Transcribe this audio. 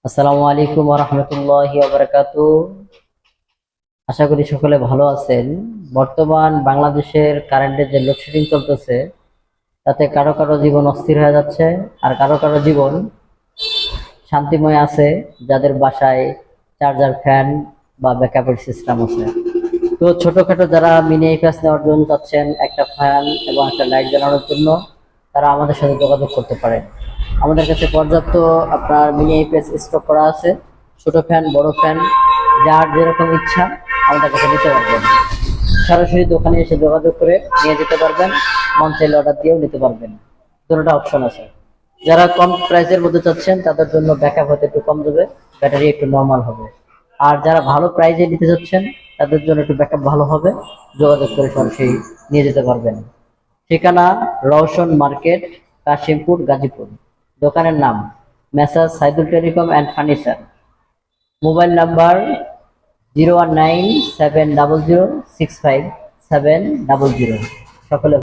আসসালামু আলাইকুম ওয়া রাহমাতুল্লাহি ওয়া বারাকাতুহু। আশা করি সকলে ভালো আছেন। বর্তমান বাংলাদেশের কারেন্টের যে লোডশেডিং চলতেছে, তাতে কারো কারো জীবন অস্থির হয়ে যাচ্ছে, আর কারো কারো জীবন শান্তিময় আছে, যাদের বাসায় চার্জার, ফ্যান বা ব্যাকআপের সিস্টেম আছে। তো ছোটখাটো যারা মিনি এফএস নেওয়ার জন্য চাচ্ছেন, একটা ফ্যান এবং একটা লাইট জ্বালানোর জন্য, তারা আমাদের সাথে যোগাযোগ করতে পারে। আমাদের কাছে পর্যাপ্ত আপনার মিনি এফএস স্টক করা আছে। ছোট ফ্যান, বড় ফ্যান, যার যেরকম ইচ্ছা আমাদের কাছে নিতে পারবেন। সরাসরি দোকানে এসে যোগাযোগ করে নিয়ে যেতে পারবেন, মন চাইলে অর্ডার দিয়েও নিতে পারবেন। দুটোটা অপশন আছে। যারা কম প্রাইসের মধ্যে চাচ্ছেন, তাদের জন্য ব্যাকআপ হতে একটু কম দেবে, ব্যাটারি একটু নর্মাল হবে। আর যারা ভালো প্রাইজে নিতে চাচ্ছেন, তাদের জন্য একটু ব্যাকআপ ভালো হবে, যোগাযোগ করে সরাসরি নিয়ে যেতে পারবেন। ঠিকানা: রওশন মার্কেট, কাশিমপুর, গাজীপুর। দোকানের নাম messrs Saidul telecom and furniture. Mobile number 01970065700। সকলে